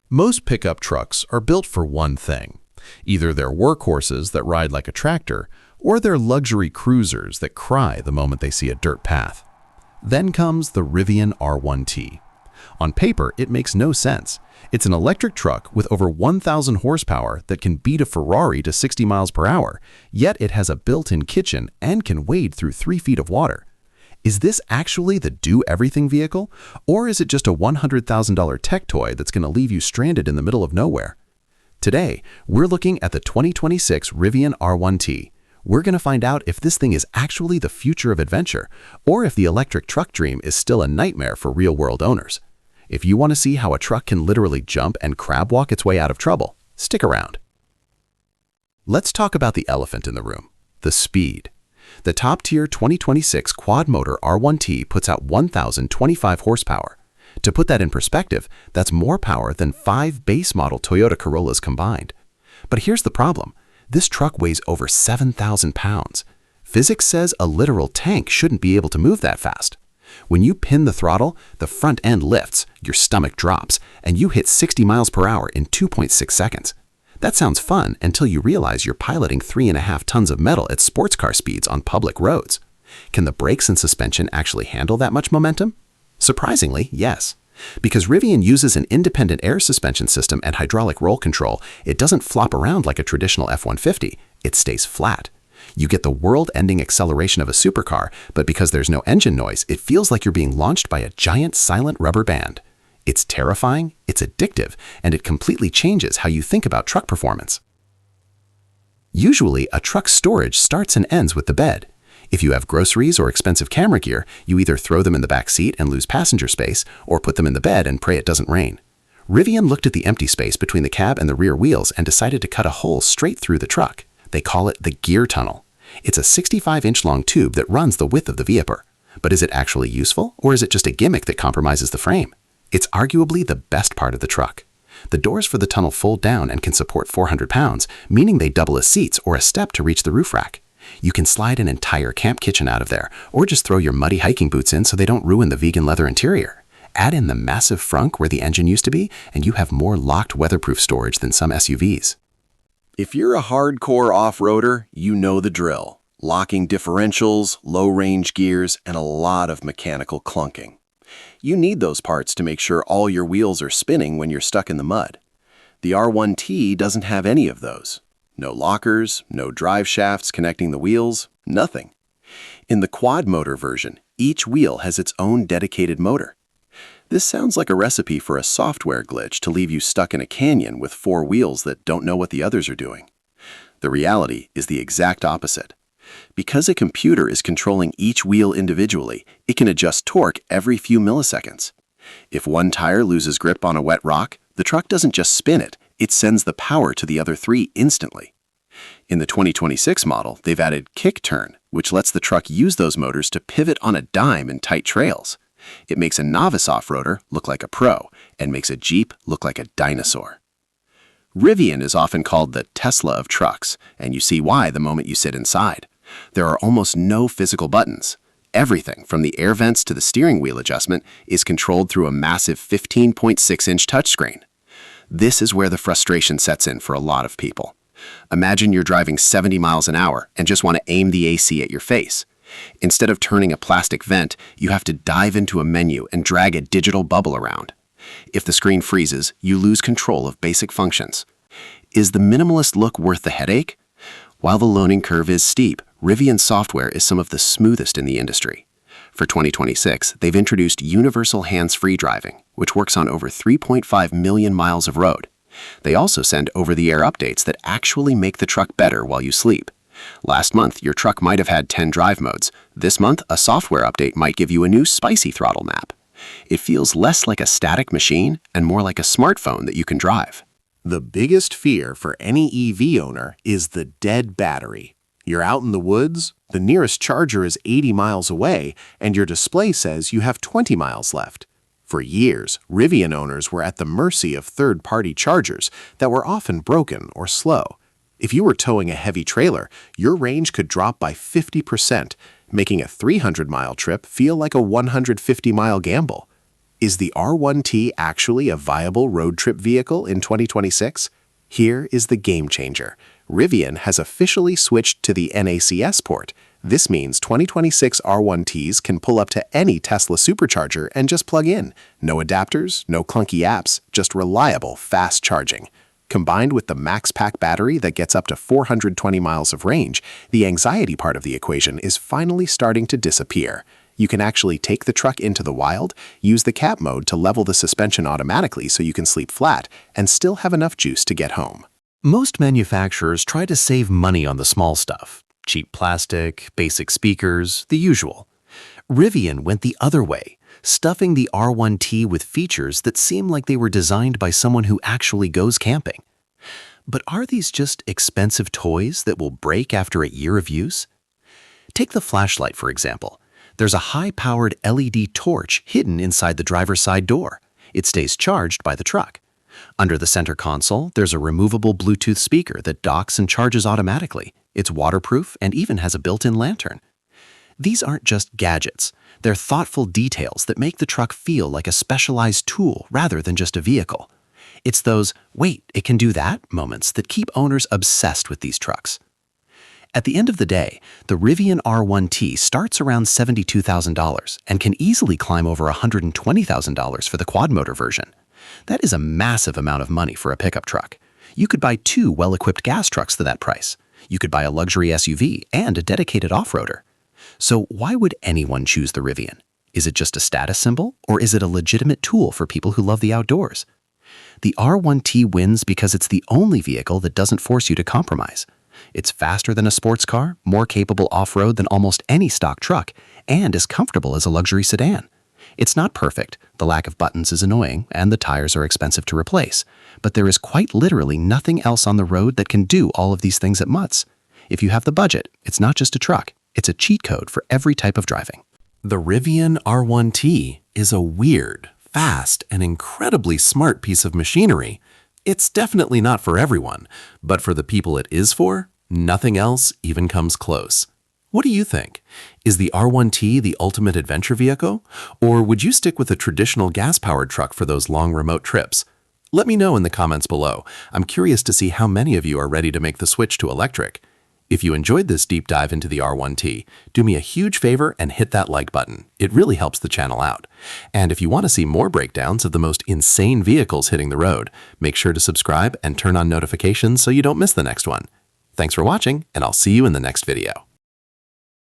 Most pickup trucks are built for one thing. Either they're workhorses that ride like a tractor, or they're luxury cruisers that cry the moment they see a dirt path. Then comes the Rivian R1T. On paper, it makes no sense. It's an electric truck with over 1,000 horsepower that can beat a Ferrari to 60 miles per hour, yet it has a built-in kitchen and can wade through 3 feet of water. Is this actually the do-everything vehicle, or is it just a $100,000 tech toy that's going to leave you stranded in the middle of nowhere? Today, we're looking at the 2026 Rivian R1T. We're going to find out if this thing is actually the future of adventure, or if the electric truck dream is still a nightmare for real-world owners. If you want to see how a truck can literally jump and crab walk its way out of trouble, stick around. Let's talk about the elephant in the room, the speed. The top-tier 2026 quad-motor R1T puts out 1,025 horsepower. To put that in perspective, that's more power than 5 base-model Toyota Corollas combined. But here's the problem. This truck weighs over 7,000 pounds. Physics says a literal tank shouldn't be able to move that fast. When you pin the throttle, the front end lifts, your stomach drops, and you hit 60 miles per hour in 2.6 seconds. That sounds fun until you realize you're piloting 3.5 tons of metal at sports car speeds on public roads. Can the brakes and suspension actually handle that much momentum? Surprisingly, yes. Because Rivian uses an independent air suspension system and hydraulic roll control, it doesn't flop around like a traditional F-150. It stays flat. You get the world-ending acceleration of a supercar, but because there's no engine noise, it feels like you're being launched by a giant silent rubber band. It's terrifying, it's addictive, and it completely changes how you think about truck performance. Usually, a truck's storage starts and ends with the bed. If you have groceries or expensive camera gear, you either throw them in the back seat and lose passenger space, or put them in the bed and pray it doesn't rain. Rivian looked at the empty space between the cab and the rear wheels and decided to cut a hole straight through the truck. They call it the gear tunnel. It's a 65-inch long tube that runs the width of the vehicle. But is it actually useful, or is it just a gimmick that compromises the frame? It's arguably the best part of the truck. The doors for the tunnel fold down and can support 400 pounds, meaning they double as seats or a step to reach the roof rack. You can slide an entire camp kitchen out of there, or just throw your muddy hiking boots in so they don't ruin the vegan leather interior. Add in the massive frunk where the engine used to be, and you have more locked weatherproof storage than some SUVs. If you're a hardcore off-roader, you know the drill. Locking differentials, low-range gears, and a lot of mechanical clunking. You need those parts to make sure all your wheels are spinning when you're stuck in the mud. The R1T doesn't have any of those. No lockers, no drive shafts connecting the wheels, nothing. In the quad-motor version, each wheel has its own dedicated motor. This sounds like a recipe for a software glitch to leave you stuck in a canyon with 4 wheels that don't know what the others are doing. The reality is the exact opposite. Because a computer is controlling each wheel individually, it can adjust torque every few milliseconds. If one tire loses grip on a wet rock, the truck doesn't just spin it, it sends the power to the other 3 instantly. In the 2026 model, they've added kick turn, which lets the truck use those motors to pivot on a dime in tight trails. It makes a novice off-roader look like a pro and makes a Jeep look like a dinosaur. Rivian is often called the Tesla of trucks, and you see why the moment you sit inside. There are almost no physical buttons. Everything from the air vents to the steering wheel adjustment is controlled through a massive 15.6-inch touchscreen. This is where the frustration sets in for a lot of people. Imagine you're driving 70 miles an hour and just want to aim the AC at your face. Instead of turning a plastic vent, you have to dive into a menu and drag a digital bubble around. If the screen freezes, you lose control of basic functions. Is the minimalist look worth the headache? While the learning curve is steep, Rivian software is some of the smoothest in the industry. For 2026, they've introduced universal hands-free driving, which works on over 3.5 million miles of road. They also send over-the-air updates that actually make the truck better while you sleep. Last month, your truck might have had 10 drive modes. This month, a software update might give you a new spicy throttle map. It feels less like a static machine and more like a smartphone that you can drive. The biggest fear for any EV owner is the dead battery. You're out in the woods, the nearest charger is 80 miles away, and your display says you have 20 miles left. For years, Rivian owners were at the mercy of third-party chargers that were often broken or slow. If you were towing a heavy trailer, your range could drop by 50%, making a 300-mile trip feel like a 150-mile gamble. Is the R1T actually a viable road trip vehicle in 2026? Here is the game changer. Rivian has officially switched to the NACS port. This means 2026 R1Ts can pull up to any Tesla supercharger and just plug in. No adapters, no clunky apps, just reliable, fast charging. Combined with the max pack battery that gets up to 420 miles of range, the anxiety part of the equation is finally starting to disappear. You can actually take the truck into the wild, use the cap mode to level the suspension automatically so you can sleep flat, and still have enough juice to get home. Most manufacturers try to save money on the small stuff. Cheap plastic, basic speakers, the usual. Rivian went the other way, stuffing the R1T with features that seem like they were designed by someone who actually goes camping. But are these just expensive toys that will break after a year of use? Take the flashlight, for example. There's a high-powered LED torch hidden inside the driver's side door. It stays charged by the truck. Under the center console, there's a removable Bluetooth speaker that docks and charges automatically. It's waterproof and even has a built-in lantern. These aren't just gadgets. They're thoughtful details that make the truck feel like a specialized tool rather than just a vehicle. It's those, wait, it can do that moments that keep owners obsessed with these trucks. At the end of the day, the Rivian R1T starts around $72,000 and can easily climb over $120,000 for the quad-motor version. That is a massive amount of money for a pickup truck. You could buy 2 well-equipped gas trucks for that price. You could buy a luxury SUV and a dedicated off-roader. So why would anyone choose the Rivian? Is it just a status symbol, or is it a legitimate tool for people who love the outdoors? The R1T wins because it's the only vehicle that doesn't force you to compromise. It's faster than a sports car, more capable off-road than almost any stock truck, and as comfortable as a luxury sedan. It's not perfect, the lack of buttons is annoying, and the tires are expensive to replace, but there is quite literally nothing else on the road that can do all of these things at once. If you have the budget, it's not just a truck, it's a cheat code for every type of driving. The Rivian R1T is a weird, fast, and incredibly smart piece of machinery. It's definitely not for everyone, but for the people it is for, nothing else even comes close. What do you think? Is the R1T the ultimate adventure vehicle? Or would you stick with a traditional gas-powered truck for those long remote trips? Let me know in the comments below. I'm curious to see how many of you are ready to make the switch to electric. If you enjoyed this deep dive into the R1T, do me a huge favor and hit that like button. It really helps the channel out. And if you want to see more breakdowns of the most insane vehicles hitting the road, make sure to subscribe and turn on notifications so you don't miss the next one. Thanks for watching, and I'll see you in the next video.